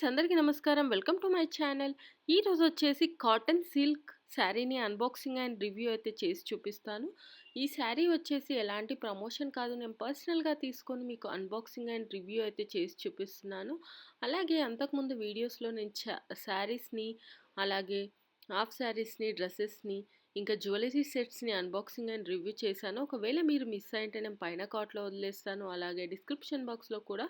అందరికీ నమస్కారం. Welcome to my channel. ఈరోజు వచ్చేసి కాటన్ సిల్క్ శారీని అన్బాక్సింగ్ అండ్ రివ్యూ అయితే చేసి చూపిస్తాను. ఈ శారీ వచ్చేసి ఎలాంటి ప్రమోషన్ కాదు. నేను పర్సనల్‌గా తీసుకొని మీకు అన్బాక్సింగ్ అండ్ రివ్యూ అయితే చేసి చూపిస్తున్నాను. అలాగే అంతకుముందు వీడియోస్‌లో నేను శారీస్‌ని, అలాగే హాఫ్ శారీస్‌ని, డ్రెసెస్‌ని, ఇంకా జ్యువెలరీ సెట్స్‌ని అన్బాక్సింగ్ అండ్ రివ్యూ చేశాను. ఒకవేళ మీరు మిస్ అయ్యుంటే నేను పైన కార్ట్‌లో వదిలేస్తాను. అలాగే డిస్క్రిప్షన్ బాక్స్‌లో కూడా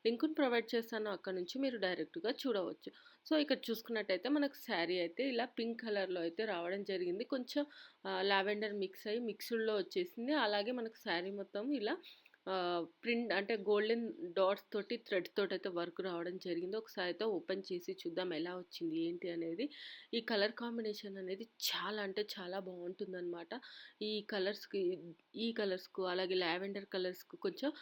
లింకుని ప్రొవైడ్ చేస్తాను. అక్కడ నుంచి మీరు డైరెక్ట్‌గా చూడవచ్చు. సో, ఇక్కడ చూసుకున్నట్టయితే మనకు శారీ అయితే ఇలా పింక్ కలర్‌లో అయితే రావడం జరిగింది. కొంచెం లావెండర్ మిక్స్ అయ్యి మిక్స్డ్‌లో వచ్చేసింది. అలాగే మనకు శారీ మొత్తం ఇలా ప్రింట్ అంటే గోల్డెన్ డాట్స్ తోటి, థ్రెడ్ తోటయితే వర్క్ రావడం జరిగింది. ఒకసారి అయితే ఓపెన్ చేసి చూద్దాం ఎలా వచ్చింది ఏంటి అనేది. ఈ కలర్ కాంబినేషన్ అనేది చాలా అంటే చాలా బాగుంటుందన్నమాట. ఈ కలర్స్‌కి ఈ కలర్స్‌కు అలాగే లావెండర్ కలర్స్‌కు కొంచెం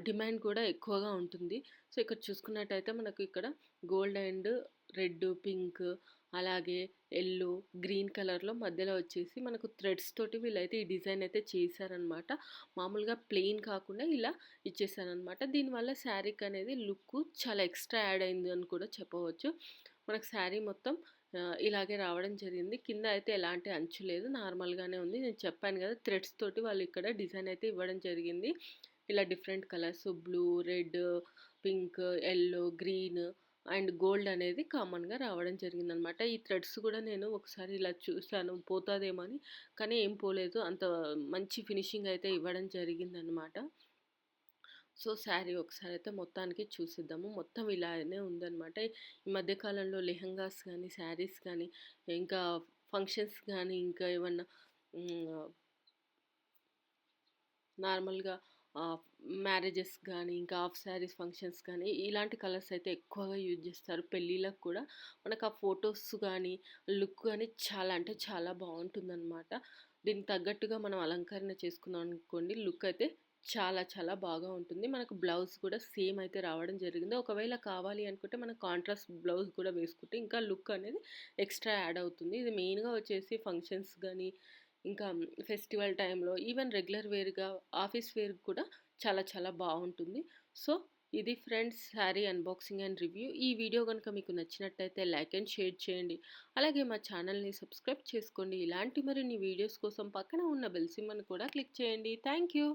డిమాండ్ కూడా ఎక్కువగా ఉంటుంది. సో, ఇక్కడ చూసుకున్నట్టయితే మనకు ఇక్కడ గోల్డ్ అండ్ రెడ్, పింక్, అలాగే యెల్లో, గ్రీన్ కలర్‌లో మధ్యలో వచ్చేసి మనకు థ్రెడ్స్ తోటి వీళ్ళైతే ఈ డిజైన్ అయితే చేశారనమాట. మామూలుగా ప్లెయిన్ కాకుండా ఇలా ఇచ్చేసారనమాట. దీనివల్ల శారీకి అనేది లుక్ చాలా ఎక్స్ట్రా యాడ్ అయింది అని కూడా చెప్పవచ్చు. మనకు శారీ మొత్తం ఇలాగే రావడం జరిగింది. కింద అయితే ఎలాంటి అంచు లేదు, నార్మల్‌గానే ఉంది. నేను చెప్పాను కదా, థ్రెడ్స్ తోటి వాళ్ళు ఇక్కడ డిజైన్ అయితే ఇవ్వడం జరిగింది. ఇలా different colours blue, red, pink, yellow, green and gold అనేది కామన్‌గా రావడం జరిగిందనమాట. ఈ థ్రెడ్స్ కూడా నేను ఒకసారి ఇలా చూసాను పోతాదేమో అని, కానీ ఏం పోలేదు. అంత మంచి ఫినిషింగ్ అయితే ఇవ్వడం జరిగిందనమాట. సో, శారీ ఒకసారి అయితే మొత్తానికి చూసిద్దాము. మొత్తం ఇలానే ఉందనమాట. ఈ మధ్య కాలంలో లెహెంగాస్ కానీ, శారీస్ కానీ, ఇంకా ఫంక్షన్స్ కానీ, ఇంకా ఏమన్నా హ్మ్. నార్మల్‌గా మ్యారేజెస్ గానీ, ఇంకా హాఫ్ శారీస్ ఫంక్షన్స్ కానీ, ఇలాంటి కలర్స్ అయితే ఎక్కువగా యూజ్ చేస్తారు. పెళ్ళిళ్ళకి కూడా మనకు ఆ ఫోటోస్ గానీ, లుక్ గానీ చాలా అంటే చాలా బావుంటుందనమాట. దీనికి తగ్గట్టుగా మనం అలంకరణ చేసుకున్నాం అనుకోండి, లుక్ అయితే చాలా చాలా బాగా ఉంటుంది. మనకు బ్లౌజ్ కూడా సేమ్ అయితే రావడం జరిగింది. ఒకవేళ కావాలి అనుకుంటే మనం కాంట్రాస్ట్ బ్లౌజ్ కూడా వేసుకుంటే ఇంకా లుక్ అనేది ఎక్స్ట్రా యాడ్ అవుతుంది. ఇది మెయిన్‌గా వచ్చేసి ఫంక్షన్స్ గానీ, ఇంకా ఫెస్టివల్ టైంలో, ఈవెన్ రెగ్యులర్ వేర్‌గా ఆఫీస్ వేర్‌కి కూడా చాలా చాలా బావుంటుంది. సో, ఇది friends sari unboxing and review. ఈ వీడియో గనుక మీకు నచ్చినట్టయితే లైక్ అండ్ షేర్ చేయండి. అలాగే మా ఛానల్‌ని సబ్స్క్రైబ్ చేసుకోండి. ఇలాంటి మరిన్ని వీడియోస్ కోసం పక్కన ఉన్న బెల్ సింబల్‌ని కూడా క్లిక్ చేయండి. Thank you.